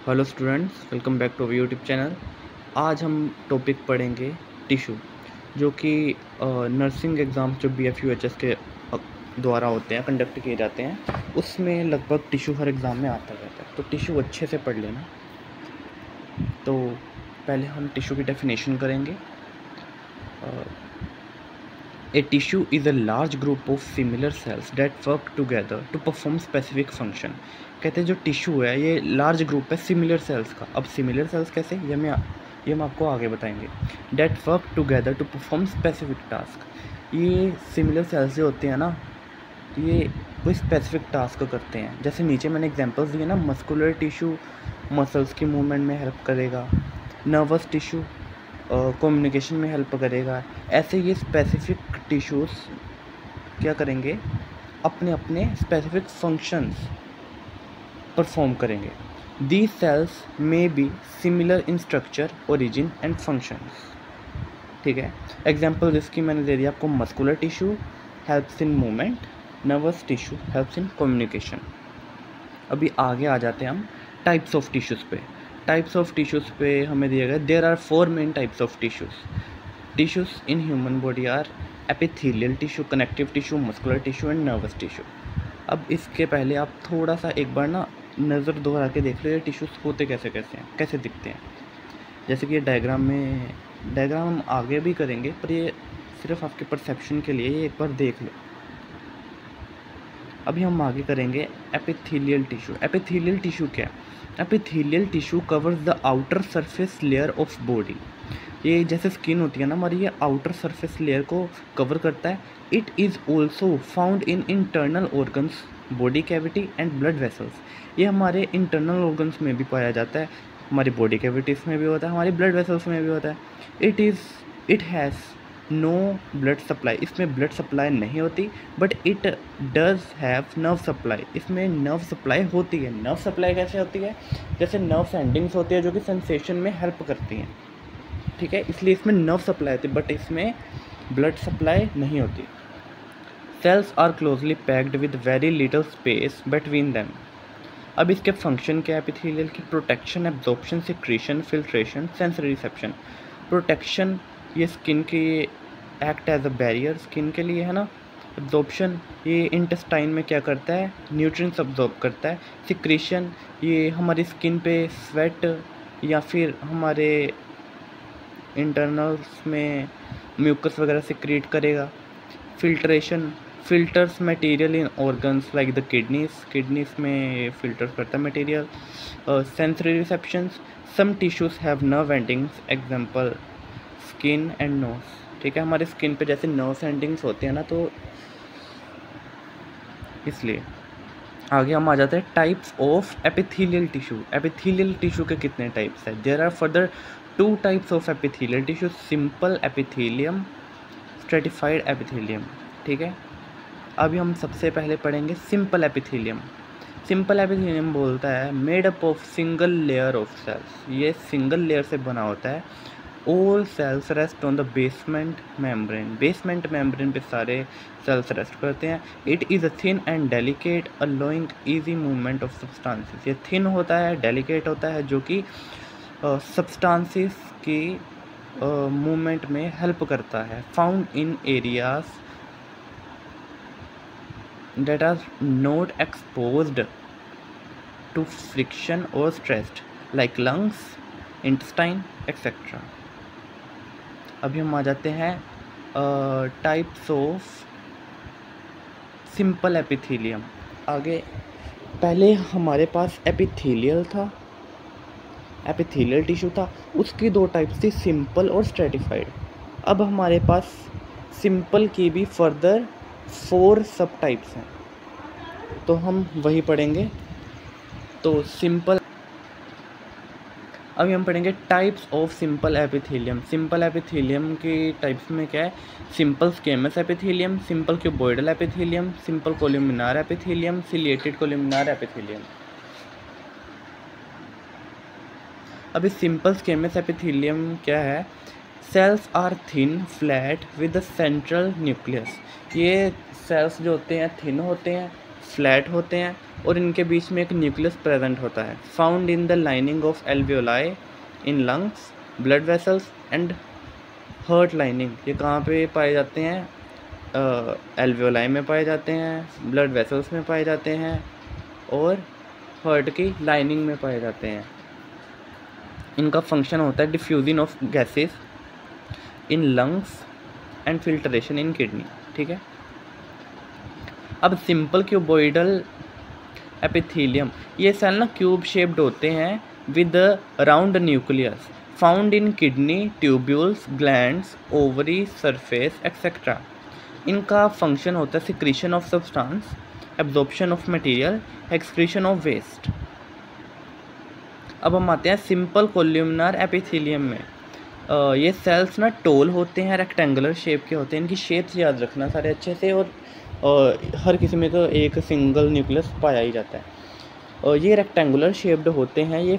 Hello students, welcome back to our YouTube channel. आज हम topic पढ़ेंगे टिशू, जो कि नर्सिंग एग्ज़ाम जो BFUHS के द्वारा होते हैं, कंडक्ट किए जाते हैं, उसमें लगभग टिशू हर एग्ज़ाम में आता रहता है। तो टिशू अच्छे से पढ़ लेना। तो पहले हम टिशू की डेफिनेशन करेंगे। A tissue is a large group of similar cells that work together to perform specific function। कहते हैं जो टिश्यू है ये लार्ज ग्रुप है सिमिलर सेल्स का। अब सिमिलर सेल्स कैसे, ये हम आपको आगे बताएंगे। That work together to perform specific task. ये सिमिलर सेल्स जो होते हैं ना, ये कोई स्पेसिफिक टास्क करते हैं। जैसे नीचे मैंने एग्जांपल्स दिए ना, मस्कुलर टिश्यू मसल्स की मूवमेंट में हेल्प करेगा, नर्वस टिश्यू कम्युनिकेशन में हेल्प करेगा। ऐसे ये स्पेसिफिक टिश्यूज़ क्या करेंगे, अपने अपने स्पेसिफिक फंक्शंस परफॉर्म करेंगे। दीज सेल्स में be similar in structure, origin and functions. ठीक है, एग्जांपल जिसकी मैंने दे दिया आपको, muscular tissue helps in movement, nervous tissue helps in communication. अभी आगे आ जाते हैं हम टाइप्स ऑफ टिश्यूज़ पे। टाइप्स ऑफ टिश्यूज़ पे हमें दिया गया, there are 4 main types of tissues in human body are epithelial tissue, connective tissue, muscular tissue and nervous tissue. अब इसके पहले आप थोड़ा सा एक बार ना नज़र दोहरा के देख लो, ये टिश्यूज़ होते कैसे कैसे हैं, कैसे दिखते हैं। जैसे कि ये डायग्राम हम आगे भी करेंगे, पर ये सिर्फ आपके परसेप्शन के लिए, ये एक बार देख लो। अभी हम आगे करेंगे एपिथेलियल टिश्यू। एपिथेलियल टिश्यू क्या है? Epithelial tissue covers the outer surface layer of body. ये जैसे स्किन होती है ना हमारी, ये आउटर सरफेस लेयर को कवर करता है। It is also found in internal organs, body cavity and blood vessels. ये हमारे इंटरनल ऑर्गन्स में भी पाया जाता है, हमारी बॉडी कैविटीज़ में भी होता है, हमारी ब्लड वेसल्स में भी होता है। It has no blood supply. इसमें ब्लड सप्लाई नहीं होती, but it does have nerve supply. इसमें नर्व सप्लाई होती है। नर्व सप्लाई कैसे होती है? जैसे नर्व सेंडिंग्स होती है जो कि सेंसेशन में हेल्प करती हैं। ठीक है, इसलिए इसमें नर्व सप्लाई होती है, बट इसमें ब्लड सप्लाई नहीं होती। Cells are closely packed with very little space between them. अब इसके फंक्शन क्या है एपिथेलियल की? Protection, absorption, secretion, filtration, sensory reception. Protection, ये स्किन के act as a barrier skin के लिए है ना। एब्जॉर्प्शन, ये इंटेस्टाइन में क्या करता है, न्यूट्रिएंट्स अब्जॉर्ब करता है। सिक्रीशन, ये हमारी स्किन पे स्वेट या फिर हमारे इंटरनल्स में म्यूकस वगैरह सिक्रीट करेगा। Filtration, filters material in organs like the kidneys में फिल्टर करता है material. Sensory receptions, some tissues have nerve endings, example skin and nose. ठीक है, हमारे स्किन पे जैसे नर्व एंडिंग्स होते हैं ना, तो इसलिए आगे हम आ जाते हैं types of epithelial tissue. Epithelial tissue के कितने टाइप्स हैं? There are further 2 types of epithelial tissue, simple epithelium, stratified epithelium. ठीक है, अभी हम सबसे पहले पढ़ेंगे सिंपल एपिथेलियम। सिंपल एपिथेलियम बोलता है made up of single layer of cells. ये सिंगल लेयर से बना होता है। All cells rest on the basement membrane. Basement membrane पे सारे सेल्स रेस्ट करते हैं। It is a thin and delicate allowing easy movement of substances. ये थिन होता है, डेलिकेट होता है, जो कि सब्सटेंसेस की मूवमेंट में हेल्प करता है। Found in areas that are not exposed to friction or stressed like lungs, intestine, etc. अभी हम आ जाते हैं टाइप्स ऑफ सिंपल एपिथेलियम। आगे पहले हमारे पास एपिथेलियल था, एपिथेलियल टिश्यू था, उसकी 2 टाइप्स थी, सिंपल और स्ट्रेटिफाइड। अब हमारे पास सिंपल की भी फर्दर 4 सब टाइप्स हैं, तो हम वही पढ़ेंगे। तो सिंपल, अभी हम पढ़ेंगे types of simple epithelium. Simple epithelium की टाइप्स में क्या है? Simple squamous epithelium, simple cuboidal epithelium, simple columnar epithelium, ciliated columnar epithelium. अभी सिंपल स्क्वेमस एपिथेलियम क्या है? Cells are thin flat with the central nucleus. ये सेल्स जो होते हैं थिन होते हैं, फ्लैट होते हैं, और इनके बीच में एक न्यूक्लियस प्रेजेंट होता है। Found in the lining of alveoli, in lungs, blood vessels and heart lining. ये कहाँ पे पाए जाते हैं? एल्वियोलाई में पाए जाते हैं, ब्लड वेसल्स में पाए जाते हैं और हर्ट की लाइनिंग में पाए जाते हैं। इनका फंक्शन होता है diffusion of gases in lungs and filtration in kidney. ठीक है, अब सिंपल क्यूबॉइडल एपिथेलियम, ये सेल ना क्यूब शेप्ड होते हैं with round nucleus, found in kidney, tubules, glands, ovary, surface etcetera. इनका फंक्शन होता है secretion of substance, absorption of material, excretion of waste. अब हम आते हैं सिंपल कोल्यूमिनर एपिथेलियम में। ये सेल्स ना टोल होते हैं, रेक्टेंगुलर शेप के होते हैं। इनकी शेप्स याद रखना सारे अच्छे से, और हर किसी में तो एक सिंगल न्यूक्लियस पाया ही जाता है। और ये रेक्टेंगुलर शेप्ड होते हैं। ये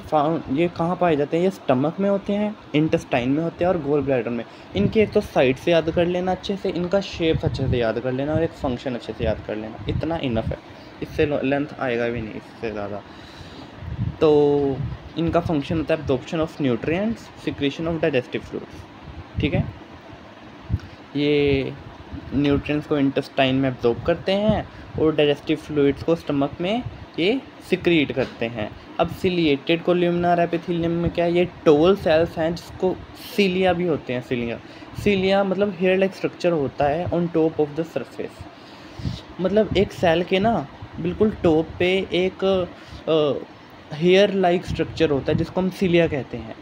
कहाँ पाए जाते हैं? ये स्टमक में होते हैं, इंटेस्टाइन में होते हैं और गोल ब्लैडर में। इनके एक तो साइड से याद कर लेना अच्छे से, इनका शेप अच्छे से याद कर लेना और एक फंक्शन अच्छे से याद कर लेना, इतना इनफ है। इससे लेंथ आएगा भी नहीं इससे ज़्यादा। तो इनका फंक्शन होता है absorption of nutrients, secretion of digestive fluids. ठीक है, ये न्यूट्रिएंट्स को इंटेस्टाइन में एब्जॉर्ब करते हैं और डाइजेस्टिव फ्लूइड्स को स्टमक में ये सिक्रीट करते हैं। अब सिलिएटेड कोल्यूमिनर एपिथेलियम में क्या है? ये टोल सेल्स हैं जिसको सीलिया भी होते हैं। सीलिया मतलब हेयर लाइक स्ट्रक्चर होता है on top of the surface. मतलब एक सेल के ना बिल्कुल टॉप पे एक हेयर लाइक स्ट्रक्चर होता है जिसको हम सीलिया कहते हैं।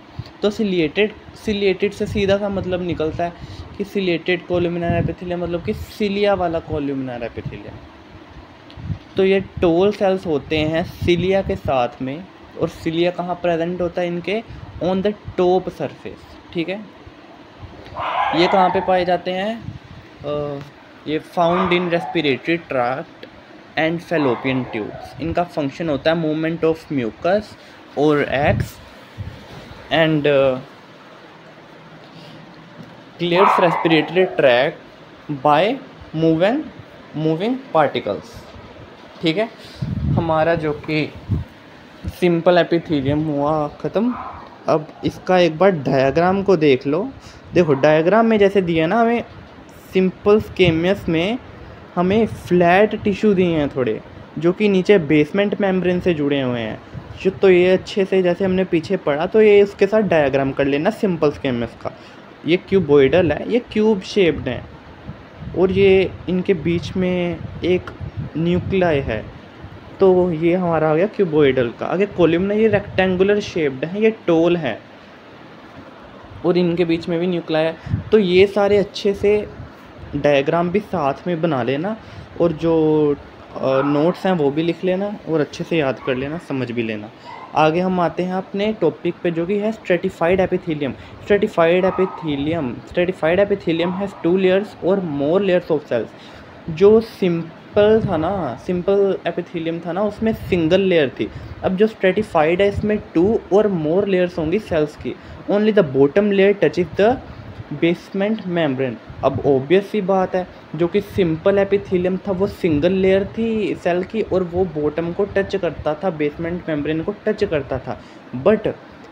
तो सिलिएटेड से सीधा सा मतलब निकलता है कि सिलिएटेड कोल्यूमिनर एपिथेलियम मतलब कि सीलिया वाला कोल्यूमिनर एपिथेलियम। तो ये टोल सेल्स होते हैं सीलिया के साथ में, और सीलिया कहाँ प्रेजेंट होता है? इनके ऑन द टॉप सरफेस। ठीक है, ये कहाँ पे पाए जाते हैं? ये found in respiratory tract and fallopian tubes. इनका फंक्शन होता है मूवमेंट ऑफ म्यूकस और x and clears respiratory tract by moving particles. ठीक है, हमारा जो कि सिंपल एपिथेलियम हुआ ख़त्म। अब इसका एक बार डायग्राम को देख लो। देखो डायग्राम में जैसे दिया ना, हमें सिंपल स्केमियस में हमें फ्लैट टिश्यू दिए हैं थोड़े, जो कि नीचे बेसमेंट मेम्ब्रेन से जुड़े हुए हैं। तो ये अच्छे से जैसे हमने पीछे पढ़ा, तो ये उसके साथ डायग्राम कर लेना सिंपल स्केमियस का। ये क्यूबॉइडल है, ये क्यूब शेप्ड है और ये इनके बीच में एक न्यूक्लियाई है। तो ये हमारा आ गया क्यूबॉइडल का। आगे कोलुमना, ये रेक्टेंगुलर शेप्ड है, ये टोल है और इनके बीच में भी न्यूक्लियाई है। तो ये सारे अच्छे से डायग्राम भी साथ में बना लेना और जो नोट्स हैं वो भी लिख लेना और अच्छे से याद कर लेना, समझ भी लेना। आगे हम आते हैं अपने टॉपिक पे जो कि है stratified epithelium. Stratified epithelium has 2 layers और मोर लेयर्स ऑफ सेल्स। जो सिंपल एपिथेलियम था ना, उसमें सिंगल लेयर थी। अब जो स्ट्रेटिफाइड है इसमें 2 और मोर लेयर्स होंगी सेल्स की। Only the bottom layer touch is the basement membrane. अब ऑब्वियस सी बात है, जो कि सिंपल एपिथेलियम था वो सिंगल लेयर थी सेल की और वो बॉटम को टच करता था, बेसमेंट मेम्ब्रेन को टच करता था। बट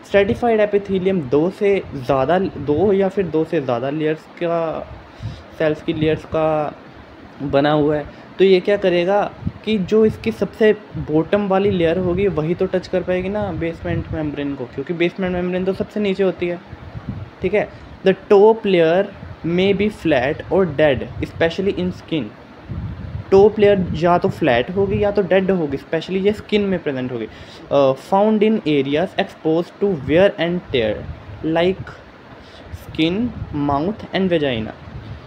स्ट्रेटिफाइड एपिथेलियम 2 या फिर 2 से ज़्यादा लेयर्स का, सेल्स की लेयर्स का बना हुआ है। तो ये क्या करेगा कि जो इसकी सबसे बॉटम वाली लेयर होगी वही तो टच कर पाएगी ना बेसमेंट मेम्ब्रेन को, क्योंकि बेसमेंट मेम्ब्रेन तो सबसे नीचे होती है। ठीक है, the top layer may be flat और dead, specially in skin. Top layer या तो फ्लैट होगी या तो डेड होगी, स्पेशली ये स्किन में प्रेजेंट होगी। Found in areas expose to wear and tear like skin, mouth and vagina.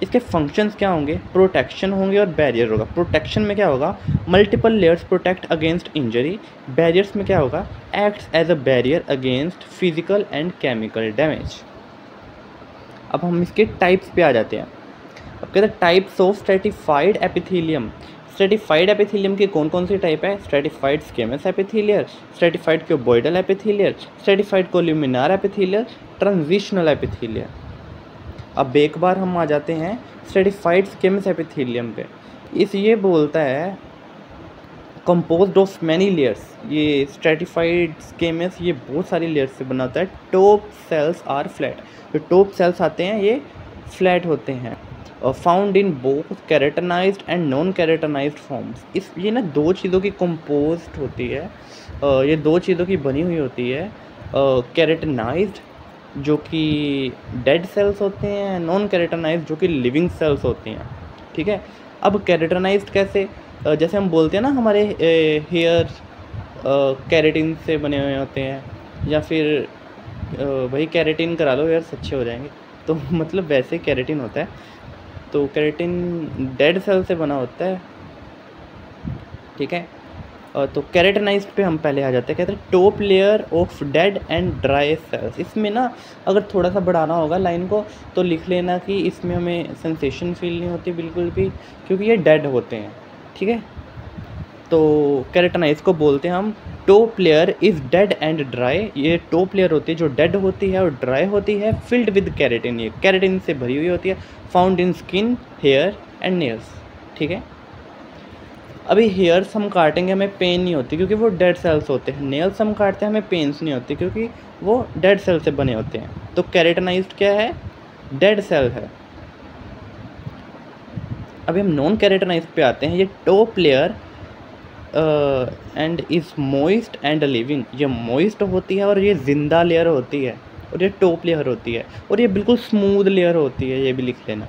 इसके फंक्शंस क्या होंगे? प्रोटेक्शन होंगे और बैरियर होगा। प्रोटेक्शन में क्या होगा? Multiple layers protect against injury. Barriers में क्या होगा? Acts as a barrier against physical and chemical damage. अब हम इसके टाइप्स पे आ जाते हैं। अब कहते हैं types of stratified epithelium. Stratified epithelium की कौन कौन सी टाइप है? Stratified squamous epithelia, stratified cuboidal epithelia, stratified columnar epithelia, transitional epithelia. अब एक बार हम आ जाते हैं स्ट्रेटिफाइड स्केमस एपिथेलियम पे। ये बोलता है कंपोज्ड ऑफ मैनी लेयर्स, ये स्ट्रेटिफाइड स्केमस ये बहुत सारी लेयर्स से बना होता है। टॉप सेल्स आर फ्लैट, जो टॉप सेल्स आते हैं ये फ्लैट होते हैं। Found in both keratinised and non keratinised forms, इस ये ना दो चीज़ों की कंपोज्ड होती है, ये दो चीज़ों की बनी हुई होती है। केराटिनाइज्ड जो कि डेड सेल्स होते हैं, नॉन केराटिनाइज्ड जो कि लिविंग सेल्स होती हैं, ठीक है। अब केराटिनाइज्ड कैसे, जैसे हम बोलते हैं ना हमारे हेयर केराटिन से बने हुए होते हैं, या फिर वही केराटिन करा लो हेयर्स अच्छे हो जाएंगे, तो मतलब वैसे केराटिन होता है। तो केराटिन डेड सेल से बना होता है, ठीक है। तो केराटिनाइज्ड पे हम पहले आ जाते हैं, कहते हैं top layer of dead and dry cells. इसमें ना अगर थोड़ा सा बढ़ाना होगा लाइन को तो लिख लेना कि इसमें हमें सेंसेशन फील नहीं होती बिल्कुल भी, क्योंकि ये डेड होते हैं, ठीक है। तो केराटिनाइज को बोलते हैं हम top layer is dead and dry, ये टॉप लेयर होती है जो डेड होती है और ड्राई होती है, फिल्ड विद केराटिन, ये केराटिन से भरी हुई होती है। Found in skin, hair and nails, ठीक है। अभी हेयर्स हम काटेंगे हमें पेन नहीं होती क्योंकि वो डेड सेल्स होते हैं, नेल्स हम काटते हैं हमें पेन्स नहीं होती क्योंकि वो डेड सेल से बने होते हैं। तो केराटिनाइज्ड क्या है, डेड सेल है। अभी हम नॉन केराटिनाइज्ड पे आते हैं, ये top layer and is moist and living, ये मोइस्ट होती है और ये जिंदा लेयर होती है, और ये टॉप लेयर होती है, और ये बिल्कुल स्मूथ लेयर होती है, ये भी लिख लेना।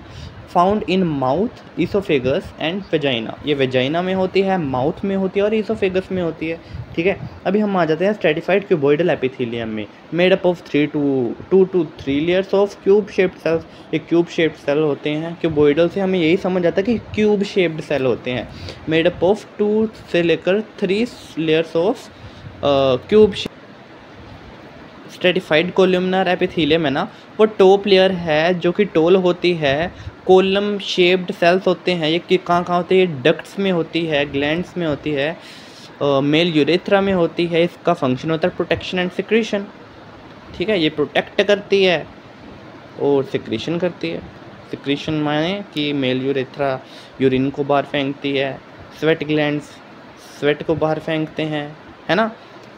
Found in mouth, oesophagus and vagina, ये वेजाइना में होती है, माउथ में होती है और ईसोफेगस में होती है, ठीक है। अभी हम आ जाते हैं स्ट्रेटिफाइड क्यूबॉइडल एपिथेलियम में, made up of 2 to 3 layers of cube shaped cells, ये क्यूब शेप्ड सेल होते हैं। क्यूबॉइडल से हमें यही समझ आता है कि क्यूब शेप्ड सेल होते हैं। मेड अप ऑफ 2 से लेकर 3 layers of cube. Stratified columnar epithelium है ना, वो टॉप लेयर है जो कि टोल होती है, कोलम शेप्ड सेल्स होते हैं, ये कहाँ होते हैं, डक्ट्स में होती है, ग्लैंड्स में होती है, मेल यूरेथ्रा में होती है। इसका फंक्शन होता है प्रोटेक्शन एंड सिक्रीशन, ठीक है। ये प्रोटेक्ट करती है और सिक्रीशन करती है। सिक्रीशन माने कि मेल यूरेथ्रा यूरिन को बाहर फेंकती है, स्वेट ग्लैंड्स स्वेट को बाहर फेंकते हैं, है ना।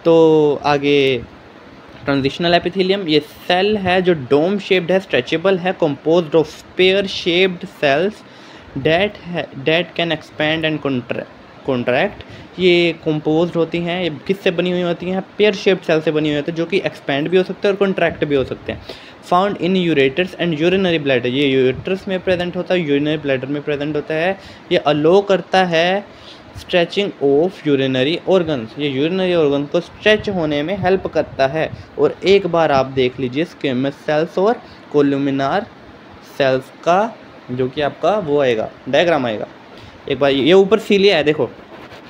तो आगे ट्रांजिशनल एपिथेलियम, ये सेल है जो डोम शेप्ड है, स्ट्रेचेबल है, composed of pear shaped cells date can expand and contract. ये कंपोज्ड होती हैं, ये किससे बनी हुई होती हैं, पेयर शेप्ड सेल से बनी हुई होती है, जो कि एक्सपैंड भी हो सकते हैं और कॉन्ट्रैक्ट भी हो सकते हैं। Found in ureters and urinary bladder, ये यूरेटर्स में प्रेजेंट होता है, यूरिनरी ब्लैडर में प्रेजेंट होता है। ये अलो करता है स्ट्रेचिंग ऑफ यूरिनरी ऑर्गन्स, ये यूरिनरी ऑर्गन को स्ट्रेच होने में हेल्प करता है। और एक बार आप देख लीजिए स्क्वेमस सेल्स और कोलुमिनार सेल्स का जो कि आपका वो आएगा डायग्राम आएगा। एक बार ये ऊपर सीलिया है, देखो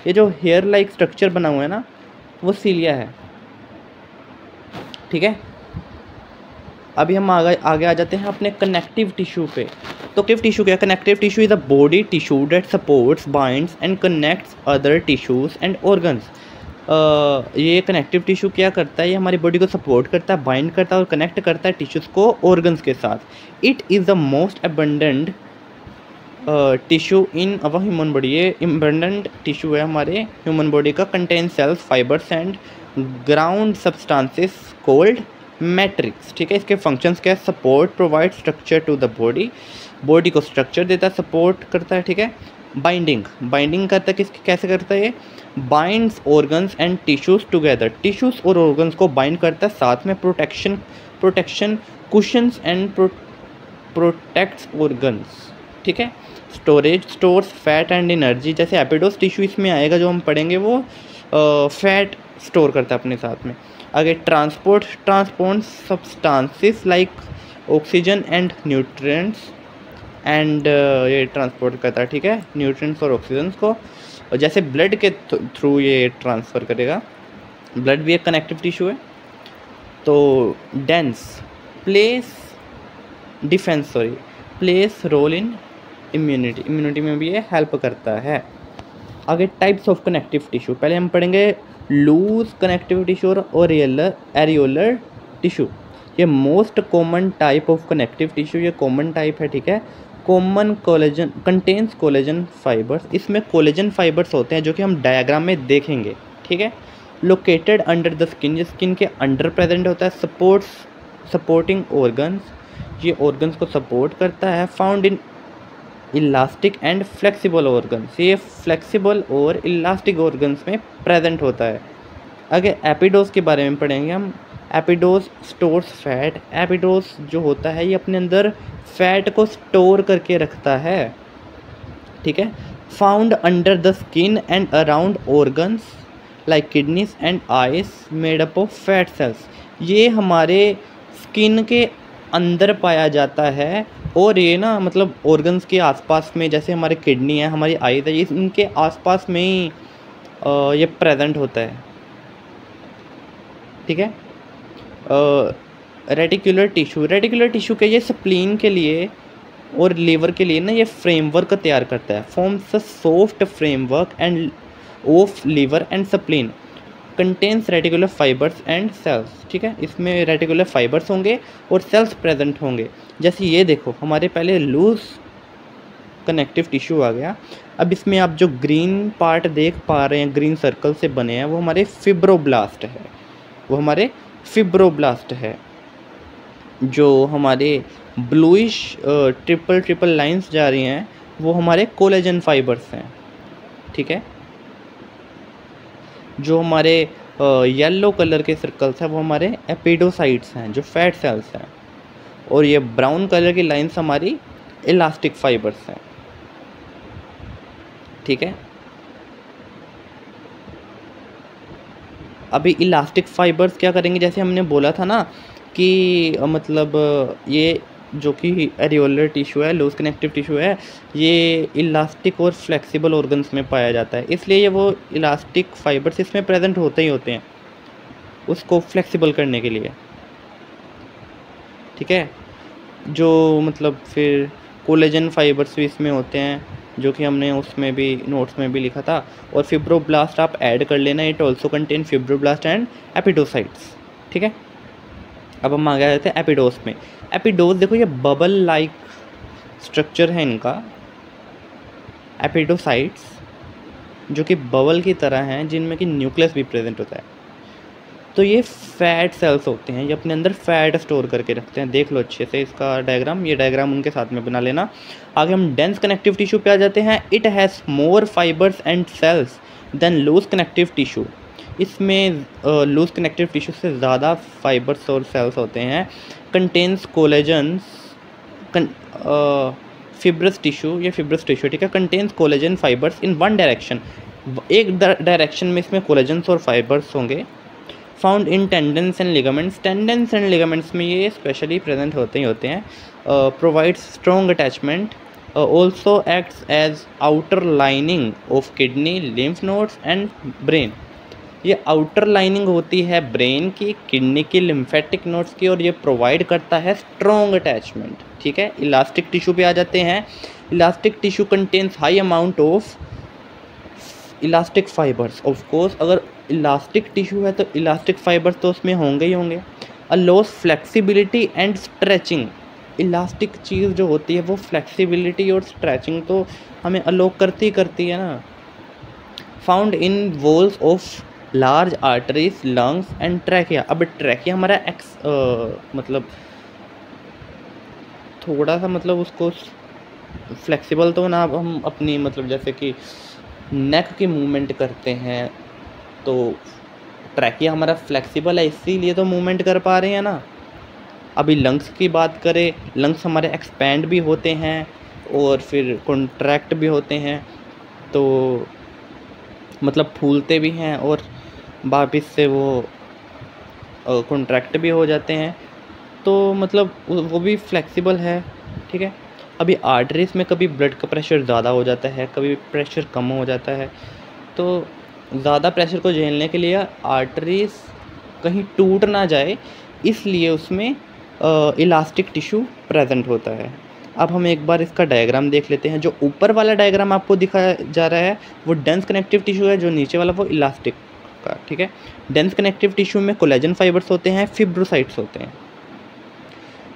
ये जो हेयर लाइक स्ट्रक्चर बना हुआ है ना वो सीलिया है, ठीक है। अभी हम आगे आ जाते हैं अपने कनेक्टिव टिश्यू पे। तो कनेक्टिव टिश्यू क्या, connective tissue is a body tissue that supports, binds and connects other tissues and organs. ये कनेक्टिव टिश्यू क्या करता है, ये हमारी बॉडी को सपोर्ट करता है, बाइंड करता है और कनेक्ट करता है टिश्यूज़ को ऑर्गन्स के साथ। It is the most abundant tissue in our human body, ये अबंडेंट टिश्यू है हमारे ह्यूमन बॉडी का। Contain cells, fibres and ground substances called matrix, ठीक है। इसके फंक्शंस क्या है, support, provide structure to the body, body को स्ट्रक्चर देता है, सपोर्ट करता है, ठीक है। बाइंडिंग करता है, किसके कैसे करता है ये, binds organs and tissues together, tissues और ऑर्गन्स को बाइंड करता है साथ में। Protection cushions and protects organs, ठीक है। Storage, stores fat and energy, जैसे एपिडोस टिश्यू इसमें आएगा जो हम पढ़ेंगे, वो फैट स्टोर करता है अपने साथ में। आगे transport substances like oxygen and nutrients and ये ट्रांसपोर्ट करता है, ठीक है, न्यूट्रिएंट्स और ऑक्सीजन को। और जैसे ब्लड के थ्रू ये ट्रांसफ़र करेगा, ब्लड भी एक कनेक्टिव टिश्यू है। तो dense plays role in immunity में भी ये हेल्प करता है। आगे टाइप्स ऑफ कनेक्टिव टिश्यू, पहले हम पढ़ेंगे लूज कनेक्टिव टिश्यू और एरियोलर टिश्यू। ये most common type of connective tissue, ये कॉमन टाइप है, ठीक है। Common collagen contains collagen fibres, इसमें कोलेजन फाइबर्स होते हैं जो कि हम डायग्राम में देखेंगे, ठीक है। लोकेटेड अंडर द स्किन, ये स्किन के अंडर प्रेजेंट होता है। सपोर्टिंग ऑर्गन्स, ये ऑर्गन्स को सपोर्ट करता है। Found in elastic and flexible organs, ये फ्लेक्सिबल और इलास्टिक ऑर्गन्स में प्रेजेंट होता है। आगे एपिडोस के बारे में पढ़ेंगे हम। एपिडोस स्टोर्स फैट, एपिडोस जो होता है ये अपने अंदर फैट को स्टोर करके रखता है, ठीक है। Found under the skin and around organs like kidneys and eyes made up of fat cells, ये हमारे स्किन के अंदर पाया जाता है। और ये ना मतलब ऑर्गन्स के आसपास में, जैसे हमारे किडनी है, हमारी आइज है, ये इनके आसपास में ही ये प्रेजेंट होता है, ठीक है। रेटिकुलर टिश्यू, रेटिकुलर टिश्यू के ये स्प्लीन के लिए और लीवर के लिए ना ये फ्रेमवर्क तैयार करता है। Forms a soft framework and of liver and spleen, contains reticular fibres and cells, ठीक है। इसमें रेटिकुलर फाइबर्स होंगे और सेल्स प्रेजेंट होंगे। जैसे ये देखो, हमारे पहले लूज कनेक्टिव टिश्यू आ गया। अब इसमें आप जो ग्रीन पार्ट देख पा रहे हैं, ग्रीन सर्कल से बने हैं, वो हमारे फिब्रोब्लास्ट है, वो हमारे फिब्रोब्लास्ट है। जो हमारे ब्लूइश ट्रिपल लाइंस जा रही हैं, वो हमारे कोलेजन फाइबर्स हैं, ठीक है। जो हमारे येलो कलर के सर्कल्स हैं, वो हमारे एपिडोसाइट्स हैं, जो फैट सेल्स हैं। और ये ब्राउन कलर की लाइंस हमारी इलास्टिक फाइबर्स हैं, ठीक है। अभी इलास्टिक फाइबर्स क्या करेंगे, जैसे हमने बोला था ना कि मतलब ये जो कि एरियोलर टिश्यू है, लूज कनेक्टिव टिश्यू है, ये इलास्टिक और फ्लेक्सिबल ऑर्गन्स में पाया जाता है। इसलिए ये वो इलास्टिक फाइबर्स इसमें प्रेजेंट होते ही होते हैं उसको फ्लेक्सिबल करने के लिए, ठीक है। जो मतलब फिर कोलेजन फाइबर्स भी इसमें होते हैं, जो कि हमने उसमें भी नोट्स में भी लिखा था। और फिब्रोब्लास्ट आप ऐड कर लेना, it also contain fibroblast and adipocytes, ठीक है। अब हम आ गए थे एपिडोस में। एपिडोस देखो, ये बबल लाइक स्ट्रक्चर है इनका, एपिडोसाइट्स जो कि बबल की तरह हैं, जिनमें कि न्यूक्लियस भी प्रेजेंट होता है। तो ये फैट सेल्स होते हैं, ये अपने अंदर फैट स्टोर करके रखते हैं। देख लो अच्छे से इसका डायग्राम, ये डायग्राम उनके साथ में बना लेना। आगे हम डेंस कनेक्टिव टिश्यू पे आ जाते हैं। It has more fibres and cells than loose connective tissue, इसमें लूज कनेक्टिव टिश्यू से ज़्यादा फाइबर्स और सेल्स होते हैं। कंटेन्स कोलेजन्स, फिब्रस टिश्यू, ये फिब्रस टिश्यू, ठीक है। Contains collagen fibres in one direction, एक डायरेक्शन में इसमें कोलेजन्स और फाइबर्स होंगे। Found in tendons and ligaments, tendons and ligaments में ये स्पेशली प्रेजेंट होते ही होते हैं। Provides strong attachment, also acts as outer lining of kidney, lymph nodes and brain, ये आउटर लाइनिंग होती है ब्रेन की, किडनी की, लिम्फेटिक नोड्स की, और ये प्रोवाइड करता है स्ट्रॉन्ग अटैचमेंट, ठीक है। इलास्टिक टिश्यू पे आ जाते हैं। Elastic tissue contains high amount of elastic fibres, of course अगर इलास्टिक टिश्यू है तो इलास्टिक फाइबर्स तो उसमें होंगे ही होंगे। अलोस फ्लेक्सिबिलिटी एंड स्ट्रेचिंग, इलास्टिक चीज़ जो होती है वो फ्लेक्सिबिलिटी और स्ट्रेचिंग तो हमें अलो करती है ना। Found in walls of large arteries, lungs and trachea. अब ट्रैकिया हमारा मतलब थोड़ा सा मतलब उसको फ्लेक्सिबल तो ना, अब हम अपनी मतलब जैसे कि नेक की मूवमेंट करते हैं तो ट्रैकिया हमारा फ्लेक्सिबल है, इसीलिए तो मूवमेंट कर पा रहे हैं ना। अभी लंग्स की बात करें, लंग्स हमारे एक्सपैंड भी होते हैं और फिर कॉन्ट्रैक्ट भी होते हैं, तो मतलब फूलते भी हैं और वापस से वो कॉन्ट्रैक्ट भी हो जाते हैं, तो मतलब वो भी फ्लेक्सिबल है, ठीक है। अभी आर्टरीज में कभी ब्लड का प्रेशर ज़्यादा हो जाता है, कभी प्रेशर कम हो जाता है, तो ज़्यादा प्रेशर को झेलने के लिए आर्टरीज कहीं टूट ना जाए, इसलिए उसमें इलास्टिक टिश्यू प्रेजेंट होता है। अब हम एक बार इसका डायग्राम देख लेते हैं। जो ऊपर वाला डायग्राम आपको दिखाया जा रहा है वो डेंस कनेक्टिव टिश्यू है, जो नीचे वाला वो इलास्टिक का, ठीक है। डेंस कनेक्टिव टिश्यू में कोलेजन फाइबर्स होते हैं, फिब्रोसाइट्स होते हैं।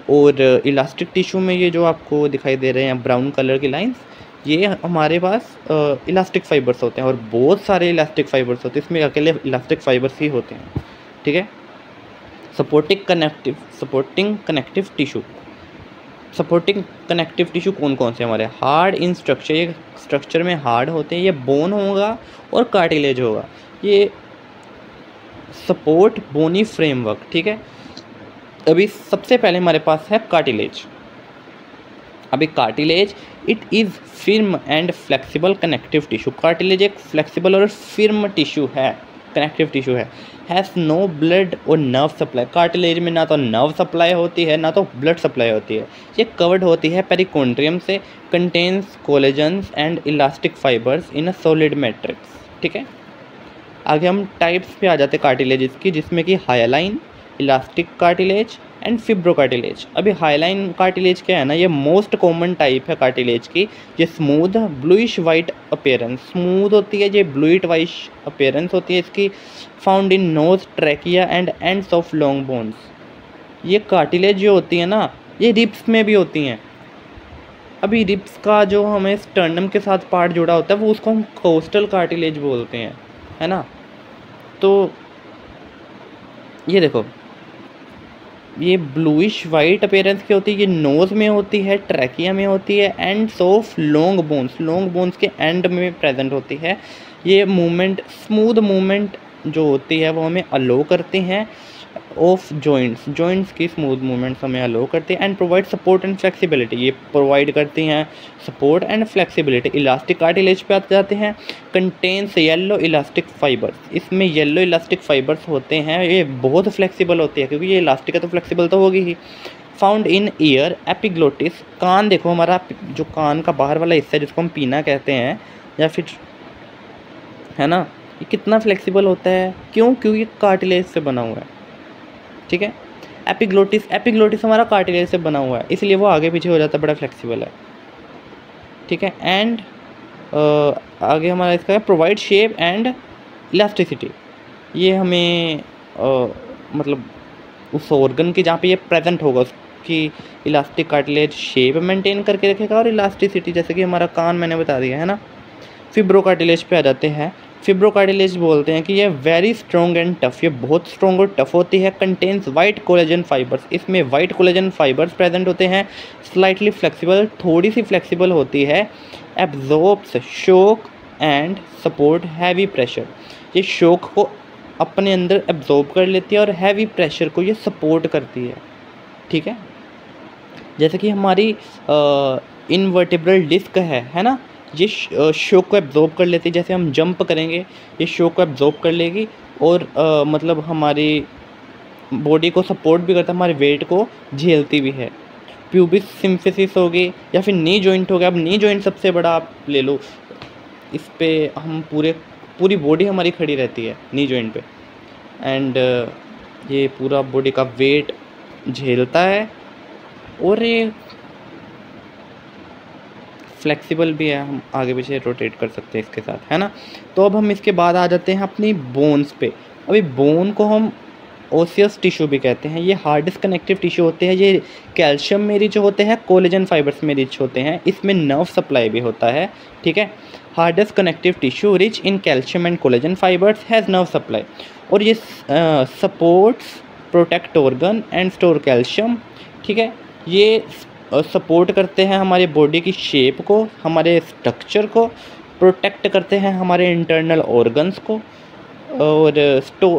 और इलास्टिक टिश्यू में ये जो आपको दिखाई दे रहे हैं ब्राउन कलर की लाइंस, ये हमारे पास इलास्टिक फाइबर्स होते हैं और बहुत सारे इलास्टिक फाइबर्स होते हैं, इसमें अकेले इलास्टिक फाइबर्स ही होते हैं, ठीक है। Supporting connective tissue, supporting connective tissue कौन कौन से हमारे हार्ड इन स्ट्रक्चर, ये स्ट्रक्चर में हार्ड होते हैं, ये बोन होगा और कार्टिलेज होगा, ये सपोर्ट बोनी फ्रेमवर्क, ठीक है। अभी सबसे पहले हमारे पास है कार्टिलेज। अभी cartilage it is firm and flexible connective tissue. Cartilage एक फ्लेक्सिबल और फिर्म टिश्यू है, कनेक्टिव टिश्यू है। हैज़ नो ब्लड और नर्व सप्लाई। कार्टिलेज में ना तो नर्व सप्लाई होती है ना तो ब्लड सप्लाई होती है। ये कवर्ड होती है पेरिकोन्ड्रियम से। Contains collagens and elastic fibres in a solid matrix, ठीक है। आगे हम टाइप्स पे आ जाते हैं कार्टिलेजेस की, जिसमें कि हायालाइन, इलास्टिक कार्टिलेज एंड फिब्रोकार्टिलेज। अभी हायालाइन कार्टिलेज क्या है ना, ये मोस्ट कॉमन टाइप है कार्टिलेज की। ये smooth bluish white appearance, smooth होती है, ये ब्लूइट वाइट अपीयरेंस होती है इसकी। Found in knows, trachea and ends of long bones. ये कार्टिलेज जो होती है ना, ये रिब्स में भी होती हैं। अभी रिब्स का जो हमें स्टर्नम के साथ पार्ट जुड़ा होता है वो उसको हम कोस्टल कार्टिलेज बोलते हैं, है ना। तो ये देखो, ये ब्लूइश वाइट अपीयरेंस की होती है, ये नोज़ में होती है, ट्रैकिया में होती है, एंड्स ऑफ लॉन्ग बोन्स के एंड में प्रेजेंट होती है। ये मूवमेंट, स्मूथ मूवमेंट जो होती है वो हमें अलो करती हैं ऑफ जॉइंट्स की स्मूथ मूवमेंट्स हमें अलो करती है। And provide support and flexibility, ये प्रोवाइड करती हैं support and flexibility. Elastic cartilage पे आते जाते हैं। कंटेन्स येलो इलास्टिक फाइबर्स, इसमें येलो इलास्टिक फाइबर्स होते हैं, ये बहुत फ्लेक्सिबल होती है क्योंकि ये इलास्टिक है तो फ्लेक्सिबल तो होगी ही। फाउंड इन ईयर, एपिग्लोटिस, कान देखो हमारा जो कान का बाहर वाला हिस्सा है जिसको हम पीना कहते हैं या फिर, है ना, ये कितना फ्लेक्सिबल होता है, क्योंकि ये कार्टिलेज से बना हुआ है, ठीक है। एपिग्लोटिस हमारा कार्टिलेज से बना हुआ है, इसलिए वो आगे पीछे हो जाता है, बड़ा फ्लेक्सिबल है, ठीक है। एंड आगे हमारा इसका है प्रोवाइड शेप एंड इलास्टिसिटी। ये हमें मतलब उस ऑर्गन की जहाँ पे ये प्रेजेंट होगा उसकी इलास्टिक कार्टिलेज शेप मेंटेन करके रखेगा और इलास्टिसिटी, जैसे कि हमारा कान मैंने बता दिया, है ना। फिब्रोकार्टिलेज पे आ जाते हैं। फिब्रोकार्टिलेज बोलते हैं कि ये वेरी स्ट्रॉन्ग एंड टफ, ये बहुत स्ट्रॉन्ग और टफ होती है। कंटेन्स वाइट कोलेजन फाइबर्स, इसमें वाइट कोलेजन फाइबर्स प्रेजेंट होते हैं। स्लाइटली फ्लेक्सिबल, थोड़ी सी फ्लेक्सिबल होती है। Absorbs shock and support heavy pressure, ये शॉक को अपने अंदर एब्जॉर्ब कर लेती है और हैवी प्रेशर को ये सपोर्ट करती है, ठीक है। जैसे कि हमारी इनवर्टिब्रल डिस्क है ना, ये शॉक को एब्जॉर्ब कर लेती है। जैसे हम जंप करेंगे ये शॉक को एब्जॉर्ब कर लेगी और मतलब हमारी बॉडी को सपोर्ट भी करता है, हमारे वेट को झेलती भी है। प्यूबिक सिम्फिसिस होगी या फिर नी जॉइंट हो गया। अब नी जॉइंट सबसे बड़ा आप ले लो, इस पे हम पूरी बॉडी हमारी खड़ी रहती है नी जॉइंट पे, एंड ये पूरा बॉडी का वेट झेलता है और ये फ्लेक्सिबल भी है, हम आगे पीछे रोटेट कर सकते हैं इसके साथ, है ना। तो अब हम इसके बाद आ जाते हैं अपनी बोन्स पे। अभी बोन को हम ओसियस टिश्यू भी कहते हैं। ये हार्डेस्ट कनेक्टिव टिश्यू होते हैं, ये कैल्शियम में रिच होते हैं, कोलेजन फाइबर्स में रिच होते हैं, इसमें नर्व सप्लाई भी होता है, ठीक है। Hardest connective tissue rich in calcium and collagen fibres has nerve supply, और ये supports protect organ and store calcium, ठीक है। ये सपोर्ट करते हैं हमारे बॉडी की शेप को, हमारे स्ट्रक्चर को, प्रोटेक्ट करते हैं हमारे इंटरनल ऑर्गन्स को, और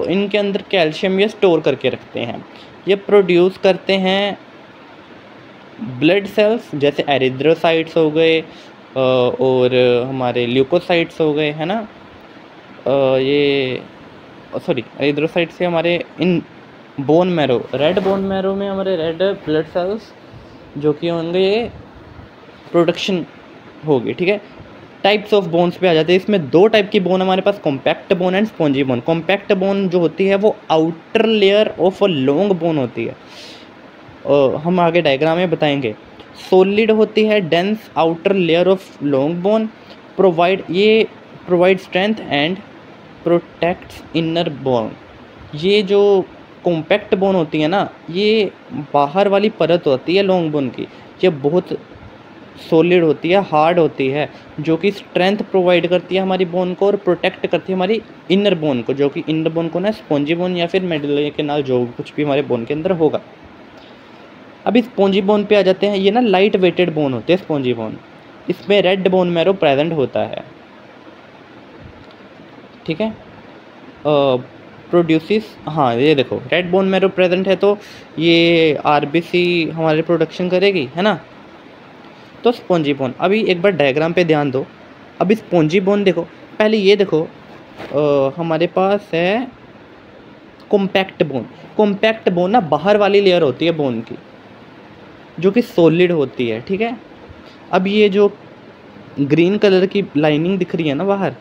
इनके अंदर कैल्शियम ये स्टोर करके रखते हैं। ये प्रोड्यूस करते हैं ब्लड सेल्स, जैसे एरिथ्रोसाइट्स हो गए और हमारे ल्यूकोसाइट्स हो गए, है ना। ये सॉरी, एरिथ्रोसाइट से हमारे in bone marrow, red bone marrow में हमारे रेड ब्लड सेल्स जो कि होंगे ये प्रोडक्शन होगी, ठीक है। टाइप्स ऑफ बोन्स पे आ जाते हैं। इसमें दो टाइप की बोन हमारे पास, compact bone and spongy bone. Compact bone जो होती है वो outer layer of a long bone होती है, हम आगे डायग्राम में बताएंगे। सॉलिड होती है, dense outer layer of long bone, provide strength and protects inner bone. ये जो कॉम्पैक्ट बोन होती है ना, ये बाहर वाली परत होती है लॉन्ग बोन की, ये बहुत सॉलिड होती है, हार्ड होती है, जो कि स्ट्रेंथ प्रोवाइड करती है हमारी बोन को और प्रोटेक्ट करती है हमारी इनर बोन को, जो कि इनर बोन को ना स्पॉन्जी बोन या फिर मेडुलरी कैनाल जो कुछ भी हमारे बोन के अंदर होगा। अब इस स्पॉन्जी बोन पे आ जाते हैं। ये ना लाइट वेटेड बोन होते हैं स्पॉन्जी बोन, इसमें रेड बोन मैरो प्रेजेंट होता है, ठीक है। प्रोड्यूसिस, हाँ ये देखो रेड बोन मैरो प्रेजेंट है तो ये आरबीसी हमारे प्रोडक्शन करेगी, है ना। तो स्पॉन्जी बोन, अभी एक बार डायग्राम पे ध्यान दो। अभी स्पॉन्जी बोन देखो, पहले ये देखो हमारे पास है कॉम्पैक्ट बोन। कॉम्पैक्ट बोन ना बाहर वाली लेयर होती है बोन की, जो कि सॉलिड होती है, ठीक है। अब ये जो ग्रीन कलर की लाइनिंग दिख रही है ना बाहर,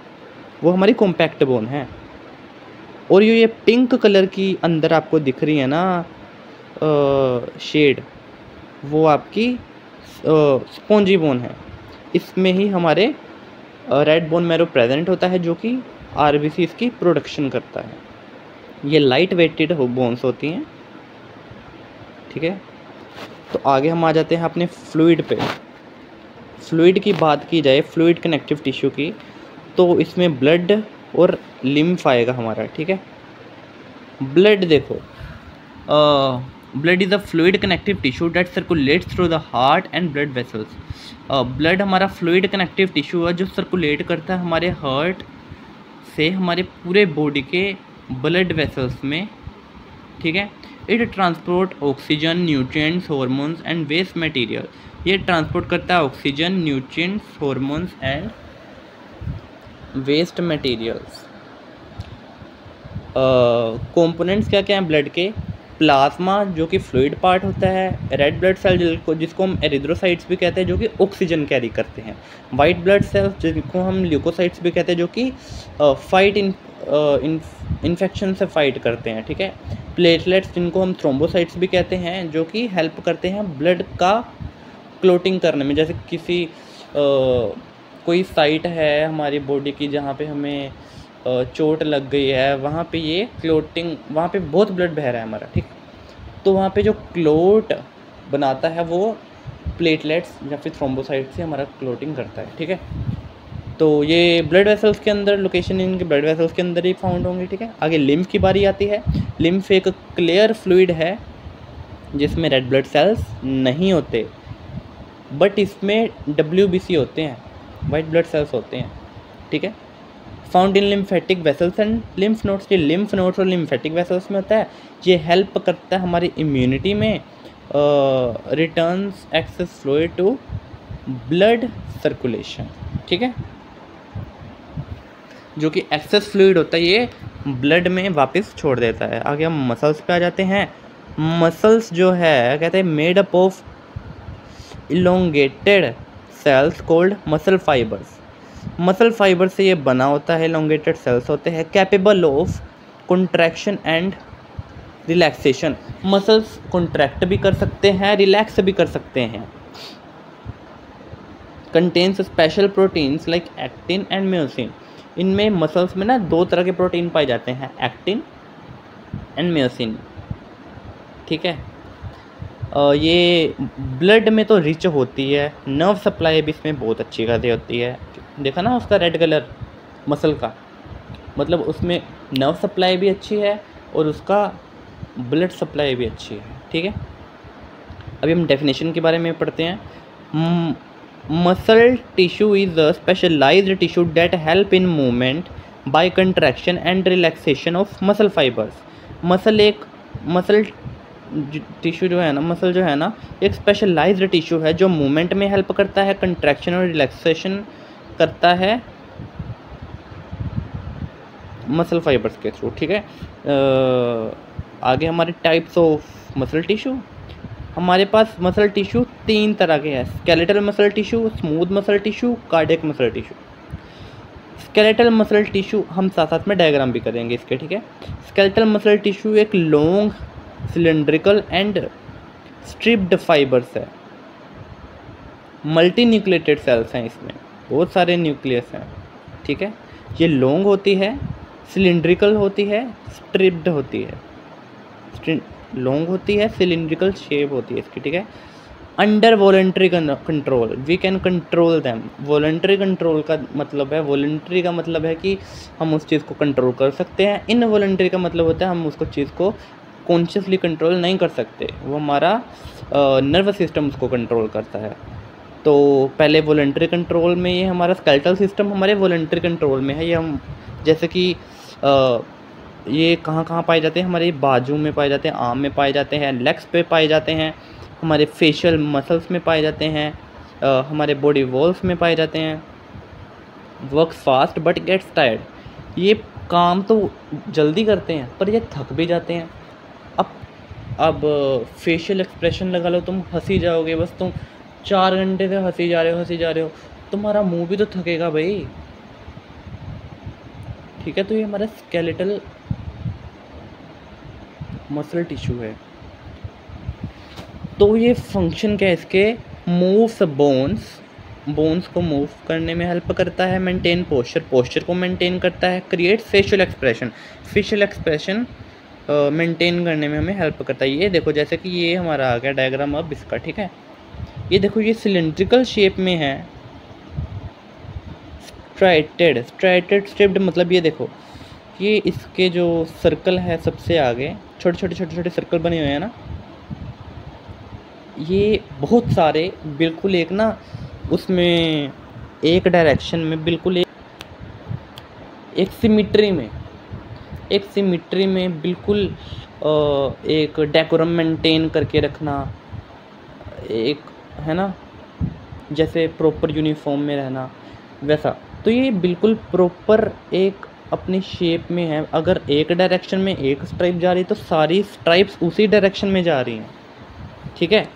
वो हमारी कॉम्पैक्ट बोन है। और ये पिंक कलर की अंदर आपको दिख रही है ना शेड, वो आपकी स्पॉन्जी बोन है। इसमें ही हमारे रेड बोन मैरो प्रेजेंट होता है, जो कि आरबीसी इसकी प्रोडक्शन करता है। ये लाइट वेटेड बोन्स होती हैं, ठीक है। तो आगे हम आ जाते हैं अपने फ्लूइड पे। फ्लूइड की बात की जाए, फ्लूइड कनेक्टिव टिश्यू की, तो इसमें ब्लड और लिम्फ आएगा हमारा, ठीक है। ब्लड देखो, blood is a fluid connective tissue that circulates through the heart and blood vessels. Blood हमारा फ्लूइड कनेक्टिव टिश्यू है जो सर्कुलेट करता है हमारे हार्ट से हमारे पूरे बॉडी के ब्लड वेसल्स में, ठीक है। It transport oxygen, nutrients, hormones and waste material. ये ट्रांसपोर्ट करता है oxygen, nutrients, hormones and waste materials. Components क्या क्या हैं ब्लड के? प्लाज्मा जो कि फ्लूइड पार्ट होता है, रेड ब्लड सेल जिसको हम एरिथ्रोसाइट्स भी कहते हैं जो कि ऑक्सीजन कैरी करते हैं, वाइट ब्लड सेल्स जिनको हम ल्यूकोसाइट्स भी कहते हैं जो कि फाइट इन्फेक्शन से फाइट करते हैं, ठीक है। प्लेटलेट्स जिनको हम थ्रोम्बोसाइट्स भी कहते हैं जो कि हेल्प करते हैं ब्लड का क्लोटिंग करने में। जैसे किसी कोई साइट है हमारी बॉडी की जहाँ पे हमें चोट लग गई है, वहाँ पे ये क्लोटिंग, वहाँ पे बहुत ब्लड बह रहा है हमारा, ठीक, तो वहाँ पे जो क्लोट बनाता है वो प्लेटलेट्स या फिर थ्रोम्बोसाइट से हमारा क्लोटिंग करता है, ठीक है। तो ये ब्लड वेसल्स के अंदर, लोकेशन इनके ब्लड वेसल्स के अंदर ही फाउंड होंगे, ठीक है। आगे लिम्फ की बारी आती है। लिम्फ एक क्लियर फ्लूइड है जिसमें रेड ब्लड सेल्स नहीं होते, बट इसमें WBC होते हैं, वाइट ब्लड सेल्स होते हैं, ठीक है। Found in lymphatic vessels and lymph nodes. ये लिम्फ नोड्स और लिम्फेटिक वेसल्स में होता है। ये हेल्प करता है हमारी इम्यूनिटी में, returns excess fluid to blood circulation, ठीक है। जो कि एक्सेस फ्लूइड होता है ये ब्लड में वापस छोड़ देता है। आगे हम मसल्स पे आ जाते हैं। मसल्स जो है कहते हैं made up of elongated cells called muscle fibres. Muscle fibre से ये बना होता है, इलोंगेटेड सेल्स होते हैं, capable of contraction and relaxation. Muscles contract भी कर सकते हैं, रिलैक्स भी कर सकते हैं। Contains special proteins like actin and myosin. इनमें मसल्स में ना दो तरह के प्रोटीन पाए जाते हैं, एक्टिन एंड म्योसिन, ठीक है। ये ब्लड में तो रिच होती है, नर्व सप्लाई भी इसमें बहुत अच्छी खासी होती है। देखा ना उसका रेड कलर मसल का, मतलब उसमें नर्व सप्लाई भी अच्छी है और उसका ब्लड सप्लाई भी अच्छी है, ठीक है। अभी हम डेफिनेशन के बारे में पढ़ते हैं। Muscle tissue is a specialised tissue that help in movement by contraction and relaxation of muscle fibres. Muscle tissue जो है ना, मसल जो है ना, एक स्पेशलाइज्ड टिश्यू है जो मूवमेंट में हेल्प करता है, कंट्रैक्शन और रिलैक्सेशन करता है मसल फाइबर्स के थ्रू, ठीक है। आगे हमारे टाइप्स ऑफ मसल टिश्यू। हमारे पास मसल टिश्यू तीन तरह के हैं, skeletal muscle tissue, smooth muscle tissue, cardiac muscle tissue. Skeletal muscle tissue हम साथ साथ में डायग्राम भी करेंगे इसके, ठीक है। स्केलेटल मसल टिश्यू एक long cylindrical and striped fibres है। मल्टी न्यूक्लिएटेड सेल्स हैं, इसमें बहुत सारे न्यूक्लियस हैं, ठीक है। ये लॉन्ग होती है, सिलेंड्रिकल होती है, स्ट्रिप्ड होती है। लॉन्ग होती है, सिलिंड्रिकल शेप होती है इसकी, ठीक है। Under voluntary control we can control them. Voluntary control का मतलब है, वॉलंटरी का मतलब है कि हम उस चीज़ को कंट्रोल कर सकते हैं। इनवॉलंटरी का मतलब होता है हम उसको चीज़ को कॉन्शियसली कंट्रोल नहीं कर सकते, वो हमारा नर्वस सिस्टम उसको कंट्रोल करता है। तो पहले वॉलंटरी कंट्रोल में ये हमारा स्केलेटल सिस्टम हमारे वॉलंटरी कंट्रोल में है। ये हम जैसे कि ये कहाँ कहाँ पाए जाते हैं, हमारे बाजू में पाए जाते हैं, आर्म में पाए जाते हैं, लेग्स पे पाए जाते हैं, हमारे फेशियल मसल्स में पाए जाते हैं, हमारे बॉडी वॉल्स में पाए जाते हैं। Works fast but gets tired. ये काम तो जल्दी करते हैं पर ये थक भी जाते हैं। अब फेशियल एक्सप्रेशन लगा लो, तुम हंसी जाओगे, बस तुम 4 घंटे से हंसी जा रहे हो, तुम्हारा मुंह भी तो थकेगा भाई, ठीक है। तो ये हमारा स्केलेटल मसल टिश्यू है। तो ये फंक्शन क्या है इसके, मूव्स बोन्स को मूव करने में हेल्प करता है, मेंटेन पोस्चर को मेंटेन करता है, क्रिएट फेशियल एक्सप्रेशन मेंटेन करने में हमें हेल्प करता है। ये देखो जैसे कि ये हमारा आ गया डायग्राम अब इसका, ठीक है। ये देखो ये सिलिंड्रिकल शेप में है, स्ट्राइटेड मतलब ये देखो ये इसके जो सर्कल है सबसे आगे छोटे छोटे सर्कल बने हुए हैं ना, ये बहुत सारे बिल्कुल एक ना उसमें एक डायरेक्शन में बिल्कुल एक सिमिट्री में बिल्कुल एक डेकोरम मेंटेन करके रखना, एक है ना जैसे प्रॉपर यूनिफॉर्म में रहना वैसा। तो ये बिल्कुल प्रॉपर एक अपनी शेप में है। अगर एक डायरेक्शन में एक स्ट्राइप जा रही है तो सारी स्ट्राइप्स उसी डायरेक्शन में जा रही हैं, ठीक है।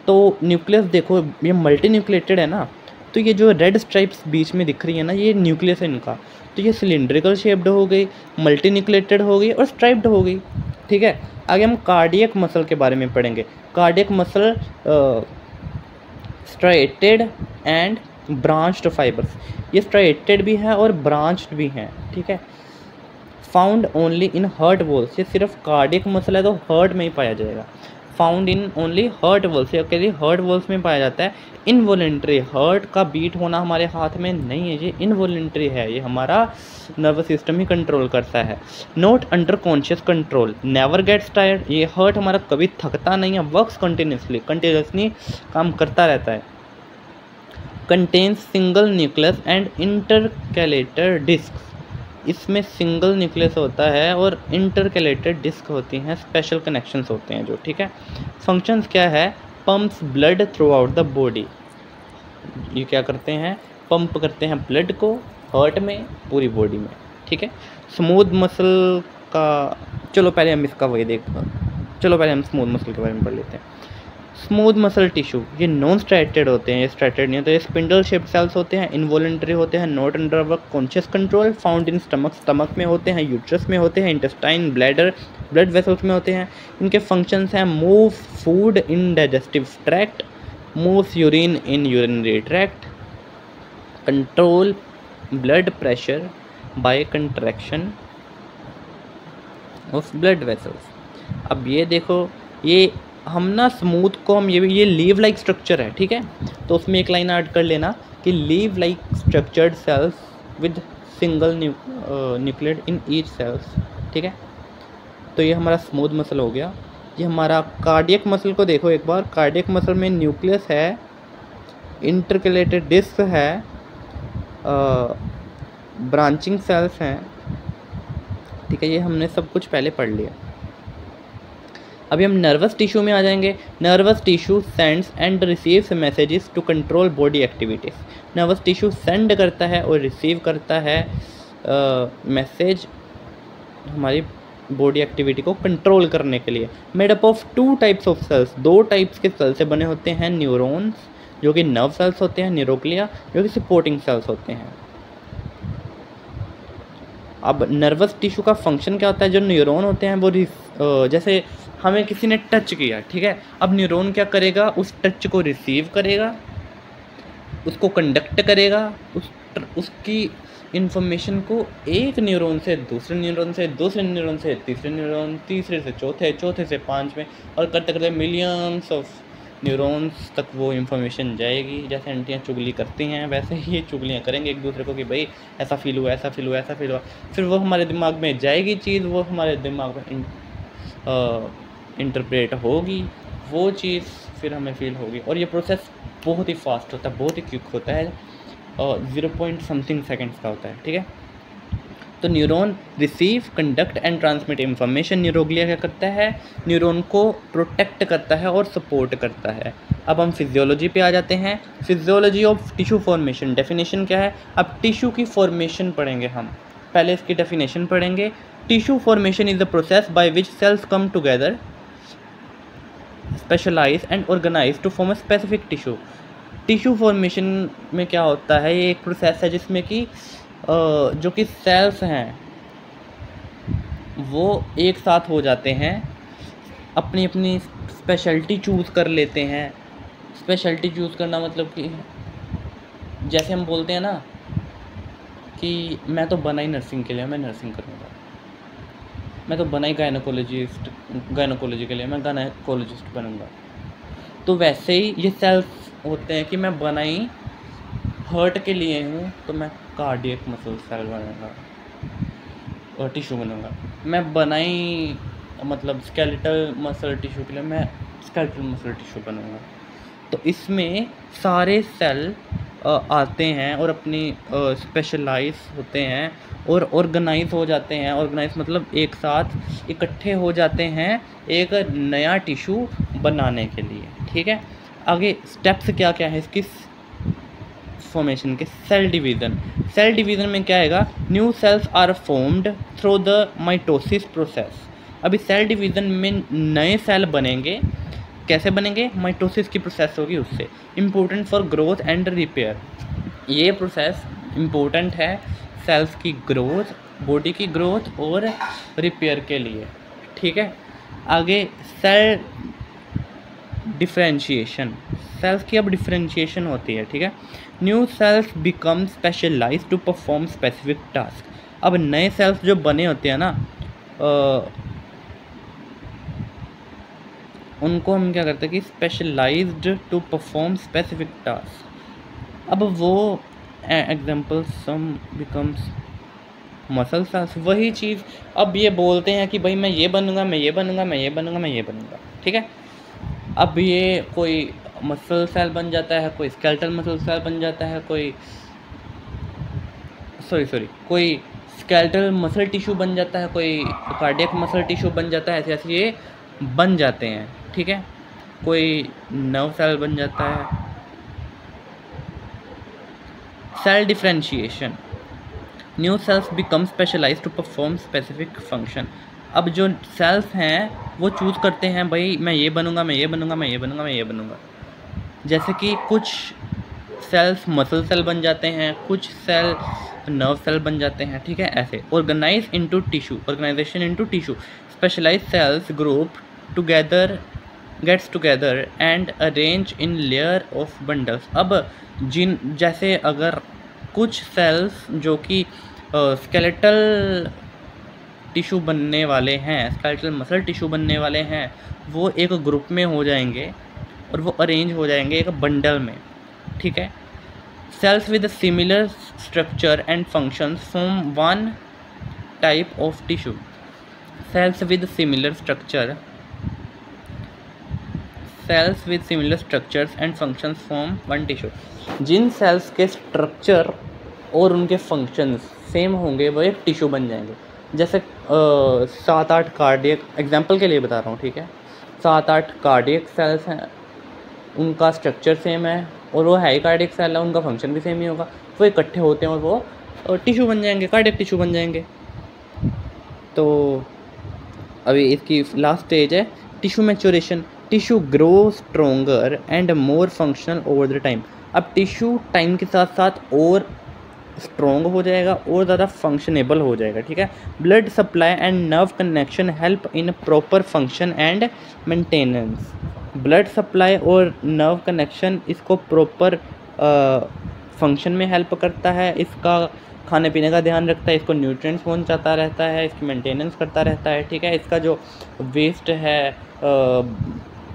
तो न्यूक्लियस देखो ये मल्टी न्यूक्लिएटेड है ना, तो ये जो रेड स्ट्राइप्स बीच में दिख रही है ना, ये न्यूक्लियस है इनका। तो ये सिलिंड्रिकल शेप्ड हो गई, मल्टी न्यूक्लिएटेड हो गई और स्ट्राइप्ड हो गई, ठीक है। आगे हम कार्डियक मसल के बारे में पढ़ेंगे। Cardiac muscle striated and branched fibres, ये स्ट्राइटेड भी है और ब्रांच्ड भी हैं, ठीक है। Found only in heart walls, ये सिर्फ कार्डियक मसल है तो हार्ट में ही पाया जाएगा। Found in only heart walls, ये अकेले हार्ट वॉल्स में पाया जाता है। इनवॉलेंट्री, हार्ट का बीट होना हमारे हाथ में नहीं है, ये इनवॉलेंट्री है, ये हमारा नर्वस सिस्टम ही कंट्रोल करता है। Not under conscious control, never gets tired, ये हार्ट हमारा कभी थकता नहीं है, वर्क्स कंटिन्यूसली काम करता रहता है। Contains single nucleus and intercalated disc, इसमें सिंगल न्यूक्लियस होता है और इंटरकैलेटेड डिस्क होती हैं, स्पेशल कनेक्शंस होते हैं जो, ठीक है। फंक्शंस क्या है, pumps blood through out the body, ये क्या करते हैं, पंप करते हैं ब्लड को हार्ट में पूरी बॉडी में, ठीक है। स्मूथ मसल का चलो पहले हम स्मूथ मसल के बारे में पढ़ लेते हैं। स्मूथ मसल टिश्यू ये नॉन स्ट्राइटेड होते हैं, ये स्ट्राइटेड नहीं होते, ये स्पिंडल शेप्ड सेल्स होते हैं, इनवॉलेंटरी होते हैं, not under work conscious control, found in stomach में होते हैं, यूट्रस में होते हैं, इंटेस्टाइन, ब्लैडर, ब्लड वेसल्स में होते हैं। इनके फंक्शंस हैं, move food in digestive tract, moves urine in urinary tract, control blood pressure by contraction of blood vessels. अब ये देखो ये हम ना स्मूथ को हम ये लीव लाइक स्ट्रक्चर है, ठीक है। तो उसमें एक लाइन ऐड कर लेना कि leaf like structured cells with single nucleoid in each cells, ठीक है। तो ये हमारा स्मूथ मसल हो गया। ये हमारा कार्डियक मसल को देखो एक बार, कार्डियक मसल में न्यूक्लियस है, इंटरकैलेटेड डिस्क है, ब्रांचिंग सेल्स हैं, ठीक है। ये हमने सब कुछ पहले पढ़ लिया। अभी हम नर्वस टिश्यू में आ जाएंगे। Nervous tissue sends and receives messages to control body activities, nervous tissue send करता है और रिसीव करता है मैसेज हमारी बॉडी एक्टिविटी को कंट्रोल करने के लिए। Made up of 2 types of cells, 2 types के सेल से बने होते हैं। न्यूरॉन्स जो कि नर्व सेल्स होते हैं, न्यूरोक्लिया जो कि सपोर्टिंग सेल्स होते हैं। अब नर्वस टिश्यू का फंक्शन क्या होता है, जो न्यूरॉन होते हैं वो जैसे हमें किसी ने टच किया, ठीक है। अब न्यूरॉन क्या करेगा, उस टच को रिसीव करेगा, उसको कंडक्ट करेगा, उसकी इन्फॉर्मेशन को एक न्यूरॉन से दूसरे न्यूरॉन से, दूसरे न्यूरॉन से तीसरे न्यूरॉन, तीसरे से चौथे, चौथे से पाँचवें, और करते करते मिलियंस ऑफ न्यूरॉन्स तक वो इन्फॉर्मेशन जाएगी। जैसे आंटियाँ चुगली करती हैं वैसे ही ये चुगलियाँ करेंगे एक दूसरे को कि भाई ऐसा फील हुआ, ऐसा फील हुआ, ऐसा फील हुआ। फिर वो हमारे दिमाग में जाएगी चीज़, वो हमारे दिमाग में इंटरप्रेट होगी, वो चीज़ फिर हमें फील होगी। और ये प्रोसेस बहुत ही फास्ट होता है, बहुत ही क्विक होता है, 0.something सेकेंड्स का होता है, ठीक है। तो neuron receive, conduct and transmit information. Neuroglia क्या करता है? न्यूरॉन को प्रोटेक्ट करता है और सपोर्ट करता है। अब हम फिजियोलॉजी पे आ जाते हैं। Physiology of tissue formation, definition क्या है? अब टिश्यू की फॉर्मेशन पढ़ेंगे हम, पहले इसकी डेफिनेशन पढ़ेंगे। Tissue formation is the process by which cells come together, specialise and organise to form a specific tissue. Tissue formation में क्या होता है? ये एक प्रोसेस है जिसमें कि जो कि सेल्स हैं वो एक साथ हो जाते हैं, अपनी अपनी स्पेशलिटी चूज़ कर लेते हैं। स्पेशलिटी चूज़ करना मतलब कि जैसे हम बोलते हैं ना कि मैं तो बना ही नर्सिंग के लिए, मैं नर्सिंग करूँगा। मैं तो बना ही गायनोकोलॉजी के लिए, मैं गायनोकोलॉजिस्ट बनूँगा। तो वैसे ही ये सेल्स होते हैं कि मैं बना ही हार्ट के लिए हूँ तो मैं कार्डियक मसल सेल बनूँगा और टिश्यू बनूँगा। मैं बना ही मतलब स्केलेटल मसल टिश्यू के लिए मैं स्केलेटल मसल टिश्यू बनूँगा। तो इसमें सारे सेल आते हैं और अपनी स्पेशलाइज होते हैं और ऑर्गेनाइज हो जाते हैं। ऑर्गेनाइज मतलब एक साथ इकट्ठे हो जाते हैं एक नया टिश्यू बनाने के लिए, ठीक है। आगे स्टेप्स क्या क्या है इसकी फॉर्मेशन के? Cell division. सेल डिवीज़न में क्या आएगा? New cells are formed through the mitosis process. अभी सेल डिवीज़न में नए सेल बनेंगे। कैसे बनेंगे? माइटोसिस की प्रोसेस होगी उससे। Important for growth and repair, ये प्रोसेस इम्पोर्टेंट है सेल्स की ग्रोथ, बॉडी की ग्रोथ और रिपेयर के लिए, ठीक है। आगे सेल डिफरेंशिएशन, सेल्स की अब डिफरेंशिएशन होती है, ठीक है। New cells become specialised to perform specific task. अब नए सेल्स जो बने होते हैं ना, उनको हम क्या करते हैं कि specialised to perform specific task. अब वो example some becomes muscle cells, वही चीज़ अब ये बोलते हैं कि भाई मैं ये बनूंगा, मैं ये बनूंगा, मैं ये बनूंगा, मैं ये बनूंगा, ठीक है। अब ये कोई मसल सेल बन जाता है, कोई स्केलेटल मसल सेल बन जाता है, कोई कोई स्केलेटल मसल टिश्यू बन जाता है, कोई कार्डियक मसल टिश्यू बन जाता है। ऐसे ऐसे ये बन जाते हैं, ठीक है। कोई नर्व सेल बन जाता है। Cell differentiation, new cells become specialised to perform specific function. अब जो सेल्स हैं वो चूज़ करते हैं भाई मैं ये बनूंगा, मैं ये बनूंगा, मैं ये बनूंगा, मैं ये बनूंगा। जैसे कि कुछ सेल्स मसल सेल बन जाते हैं, कुछ सेल नर्व सेल बन जाते हैं, ठीक है। ऐसे organise into tissue, organisation into tissue, specialise cells group together, gets together and arrange in layer of bundles. अब जैसे अगर कुछ सेल्स जो कि स्केलेटल टिश्यू बनने वाले हैं, स्केलेटल मसल टिश्यू बनने वाले हैं, वो एक ग्रुप में हो जाएंगे और वो अरेंज हो जाएंगे एक बंडल में, ठीक है। Cells with similar structure and functions form one type of tissue. Cells with similar structures and functions form one tissue. जिन सेल्स के स्ट्रक्चर और उनके फंक्शंस सेम होंगे वो एक टिश्यू बन जाएंगे। जैसे 7-8 कार्डियक, एग्जांपल के लिए बता रहा हूँ, ठीक है। 7-8 कार्डियक सेल्स हैं, उनका स्ट्रक्चर सेम है और वो है ही कार्डियक सेल है, उनका फंक्शन भी सेम ही होगा। वो इकट्ठे होते हैं और वो टिश्यू बन जाएंगे, कार्डियक टिश्यू बन जाएंगे। तो अभी इसकी लास्ट स्टेज है tissue maturation. Tissue grow stronger and more functional over the time. अब टिश्यू टाइम के साथ साथ और स्ट्रॉन्ग हो जाएगा और ज़्यादा फंक्शनेबल हो जाएगा, ठीक है। Blood supply and nerve connection help in proper function and maintenance. Blood supply और नर्व कनेक्शन इसको प्रॉपर फंक्शन में हेल्प करता है, इसका खाने पीने का ध्यान रखता है, इसको न्यूट्रिएंट्स पहुंचाता रहता है, इसकी मेंटेनेंस करता रहता है, ठीक है। इसका जो वेस्ट है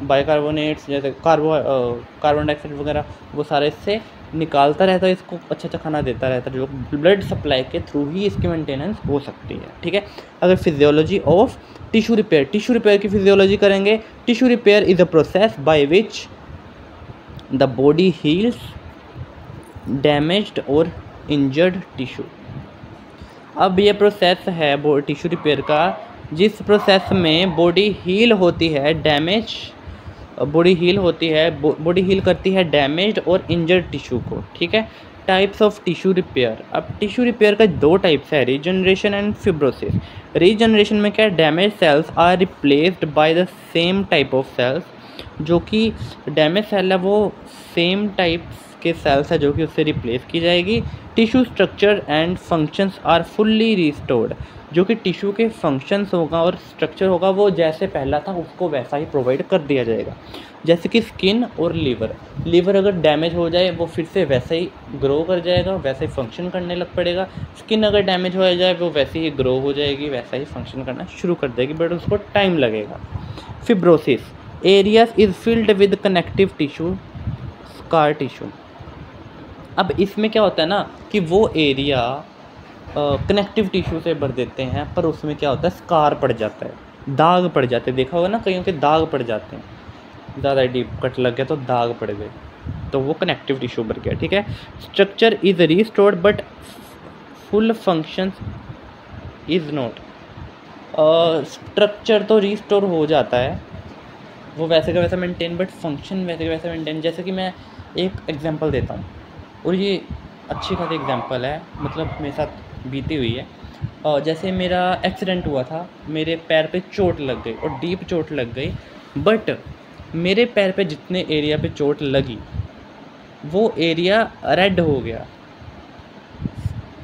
बाइकार्बोनेट्स जैसे कार्बन डाइऑक्साइड वगैरह वो सारे इससे निकालता रहता है, इसको अच्छा अच्छा खाना देता रहता है, जो ब्लड सप्लाई के थ्रू ही इसकी मेंटेनेंस हो सकती है, ठीक है। अगर फिजियोलॉजी ऑफ टिश्यू रिपेयर की फिजियोलॉजी करेंगे, tissue repair is a process by which the body heels damaged और इंजर्ड टिश्यू। अब ये प्रोसेस है टिश्यू रिपेयर का, जिस प्रोसेस में बॉडी हील होती है बॉडी हील करती है डैमेज्ड और इंजर्ड टिश्यू को, ठीक है। Types of tissue repair. अब टिश्यू रिपेयर का दो टाइप्स है, रीजनरेशन एंड फिब्रोसिस। रीजनरेशन में क्या है, damage cells are replaced by the same type of cells, जो कि डैमेज सेल है वो सेम टाइप्स के सेल्स है जो कि उससे रिप्लेस की जाएगी। Tissue structure and functions are fully restored, जो कि टिश्यू के फंक्शंस होगा और स्ट्रक्चर होगा वो जैसे पहला था उसको वैसा ही प्रोवाइड कर दिया जाएगा। जैसे कि स्किन और लीवर अगर डैमेज हो जाए वो फिर से वैसे ही ग्रो कर जाएगा, वैसे ही फंक्शन करने लग पड़ेगा। स्किन अगर डैमेज हो जाए वो वैसे ही ग्रो हो जाएगी, वैसा ही फंक्शन करना शुरू कर देगी, बट उसको टाइम लगेगा। Fibrosis, areas is filled with connective tissue, scar tissue. अब इसमें क्या होता है ना कि वो एरिया कनेक्टिव टिश्यू से भर देते हैं, पर उसमें क्या होता है, स्कार पड़ जाता है, दाग पड़ जाते हैं। देखा होगा ना कईयों के दाग पड़ जाते हैं, ज़्यादा डीप कट लग गया तो दाग पड़ गए, तो वो कनेक्टिव टिश्यू भर गया, ठीक है। Structure is restored but full function is not. Structure तो रिस्टोर हो जाता है, वो वैसे का वैसा मेंटेन, बट फंक्शन वैसे का वैसा मेंटेन। जैसे कि मैं एक एग्जांपल देता हूँ, और ये अच्छी खासी एग्जांपल है, मतलब मेरे साथ बीती हुई है। और जैसे मेरा एक्सीडेंट हुआ था, मेरे पैर पे चोट लग गई और डीप चोट लग गई, बट मेरे पैर पे जितने एरिया पे चोट लगी वो एरिया रेड हो गया,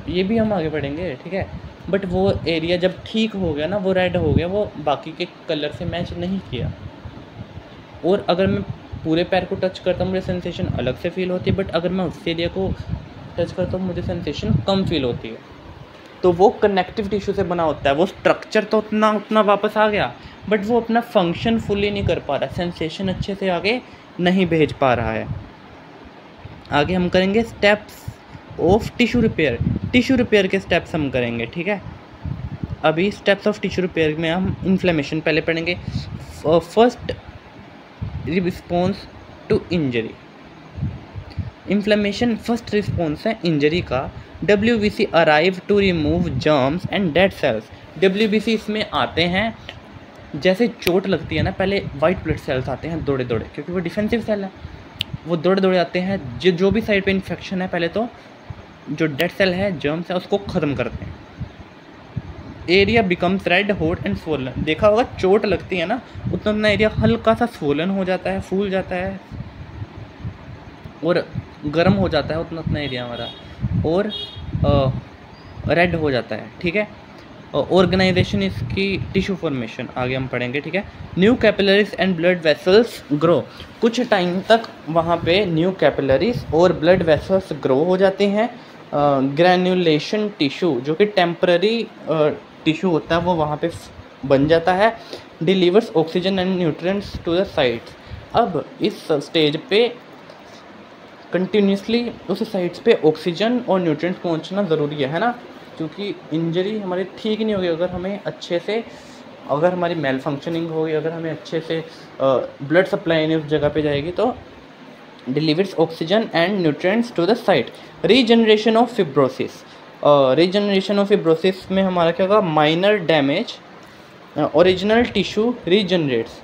ये भी हम आगे पढ़ेंगे, ठीक है। बट वो एरिया जब ठीक हो गया ना, वो रेड हो गया, वो बाकी के कलर से मैच नहीं किया। और अगर मैं पूरे पैर को टच करता हूँ मुझे सेंसेशन अलग से फील होती है, बट अगर मैं उस एरिया को टच करता हूँ मुझे सेंसेशन कम फील होती है। तो वो कनेक्टिव टिश्यू से बना होता है, वो स्ट्रक्चर तो उतना वापस आ गया, बट वो अपना फंक्शन फुली नहीं कर पा रहा, सेंसेशन अच्छे से आगे नहीं भेज पा रहा है। आगे हम करेंगे steps of tissue repair. Tissue repair के स्टेप्स हम करेंगे, ठीक है। अभी स्टेप्स ऑफ टिश्यू रिपेयर में हम इन्फ्लेमेशन पहले पढ़ेंगे। First response to injury. Inflammation first response है इंजरी का। WBC arrive to remove germs and dead cells. WBC इसमें आते हैं, जैसे चोट लगती है ना, पहले वाइट ब्लड सेल्स आते हैं दौड़े दौड़े, क्योंकि वो डिफेंसिव सेल है, वो दौड़े दौड़े आते हैं, जो भी साइड पे इन्फेक्शन है पहले तो जो डेड सेल है, जर्म्स है, उसको ख़त्म करते हैं। Area becomes red hot and swollen. देखा होगा चोट लगती है ना, उतना एरिया हल्का सा स्वोलन हो जाता है, फूल जाता है और गर्म हो जाता है, उतना एरिया हमारा, और रेड हो जाता है, ठीक है। ऑर्गेनाइजेशन इसकी टिश्यू फॉर्मेशन आगे हम पढ़ेंगे, ठीक है। New capillaries and blood vessels grow. कुछ टाइम तक वहाँ पे न्यू कैपिलरीज और ब्लड वेसल्स ग्रो हो जाते हैं। ग्रैन्युलेशन टिश्यू जो कि टेम्पररी टिश्यू होता है वो वहाँ पे बन जाता है। Delivers oxygen and nutrients to the sites. अब इस स्टेज पे कंटिन्यूसली उस साइट्स पे ऑक्सीजन और न्यूट्रिएंट्स पहुँचना ज़रूरी है ना, क्योंकि इंजरी हमारी ठीक नहीं होगी अगर हमें अच्छे से, अगर हमारी मेल फंक्शनिंग होगी, अगर हमें अच्छे से ब्लड सप्लाई नहीं उस जगह पे जाएगी, तो delivers oxygen and nutrients to the site. Regeneration of fibrosis. Regeneration of fibrosis में हमारा क्या होगा, minor damage, original tissue regenerates.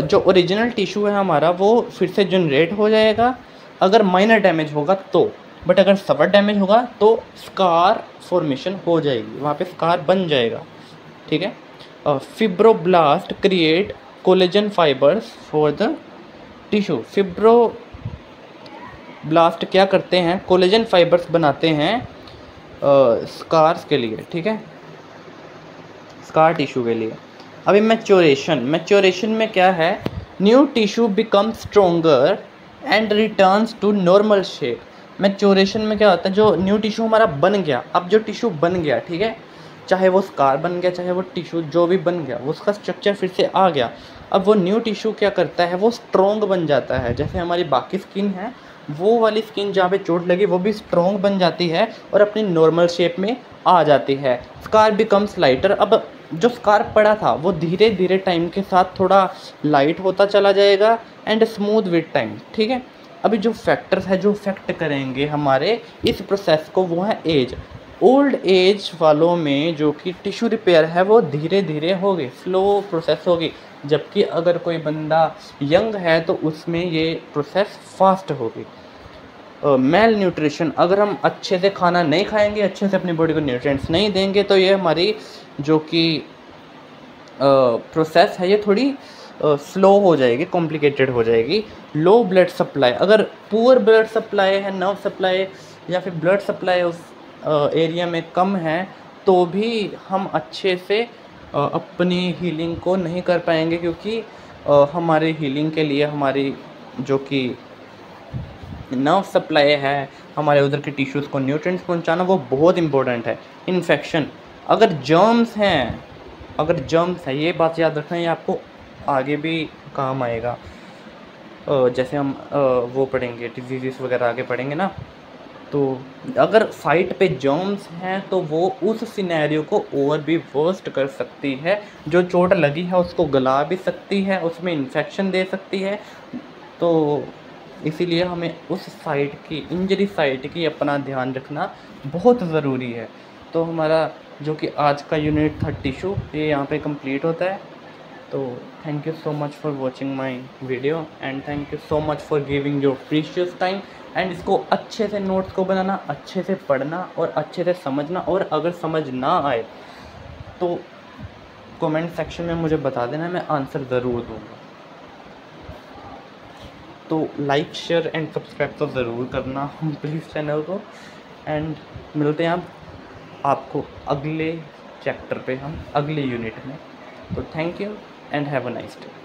जो ओरिजिनल टिश्यू है हमारा वो फिर से जनरेट हो जाएगा अगर माइनर डैमेज होगा तो, बट अगर सवर डैमेज होगा तो स्कार फॉर्मेशन हो जाएगी, वहाँ पे स्कार बन जाएगा, ठीक है। Fibroblast create collagen fibres for the tissue. Fibroblast क्या करते हैं, कोलेजन फाइबर्स बनाते हैं स्कार्स के लिए, ठीक है, स्कार टिश्यू के लिए। अभी मैच्योरेशन में क्या है, new tissue become stronger and returns to normal shape. Maturation में क्या होता है, जो न्यू टिश्यू हमारा बन गया, अब जो टिश्यू बन गया, ठीक है, चाहे वो स्कार बन गया, चाहे वो टिश्यू जो भी बन गया, वो उसका स्ट्रक्चर फिर से आ गया। अब वो न्यू टिश्यू क्या करता है, वो स्ट्रॉन्ग बन जाता है। जैसे हमारी बाकी स्किन है, वो वाली स्किन जहाँ पे चोट लगी वो भी स्ट्रॉन्ग बन जाती है और अपनी नॉर्मल शेप में आ जाती है। Scar becomes lighter. अब जो स्कार पड़ा था वो धीरे धीरे टाइम के साथ थोड़ा लाइट होता चला जाएगा एंड स्मूथ विद टाइम, ठीक है। अभी जो फैक्टर्स है जो इफेक्ट करेंगे हमारे इस प्रोसेस को, वो है एज। ओल्ड एज वालों में जो कि टिश्यू रिपेयर है वो धीरे धीरे होगी, स्लो प्रोसेस होगी, जबकि अगर कोई बंदा यंग है तो उसमें ये प्रोसेस फास्ट होगी। मेल न्यूट्रिशन, अगर हम अच्छे से खाना नहीं खाएंगे, अच्छे से अपनी बॉडी को न्यूट्रिएंट्स नहीं देंगे, तो ये हमारी जो कि प्रोसेस है ये थोड़ी स्लो हो जाएगी, कॉम्प्लिकेटेड हो जाएगी। लो ब्लड सप्लाई, अगर पुअर ब्लड सप्लाई है, नर्व सप्लाई या फिर ब्लड सप्लाई उस एरिया में कम है, तो भी हम अच्छे से अपनी हीलिंग को नहीं कर पाएंगे, क्योंकि हमारे हीलिंग के लिए हमारी जो कि नर्व सप्लाई है, हमारे उधर के टिश्यूज़ को न्यूट्रिएंट्स पहुंचाना, वो बहुत इंपॉर्टेंट है। इन्फेक्शन, अगर जर्म्स हैं, अगर जर्म्स है, ये बात याद रखना, ये आपको आगे भी काम आएगा। जैसे हम वो पढ़ेंगे डिजीज़ वगैरह आगे पढ़ेंगे ना, तो अगर साइट पे जर्म्स हैं तो वो उस सिनेरियो को और भी वर्स्ट कर सकती है। जो चोट लगी है उसको गला भी सकती है, उसमें इन्फेक्शन दे सकती है। तो इसीलिए हमें उस साइट की, इंजरी साइट की अपना ध्यान रखना बहुत ज़रूरी है। तो हमारा जो कि आज का यूनिट था टिश्यू, ये यहाँ पे कंप्लीट होता है। तो thank you so much for watching my video and thank you so much for giving your precious time. And इसको अच्छे से नोट्स को बनाना, अच्छे से पढ़ना और अच्छे से समझना, और अगर समझ ना आए तो कमेंट सेक्शन में मुझे बता देना, मैं आंसर ज़रूर दूँगा। तो लाइक शेयर एंड सब्सक्राइब तो ज़रूर करना प्लीज़ चैनल को। एंड मिलते हैं आपको अगले चैप्टर पे, हम अगले यूनिट में। तो thank you and have a nice day.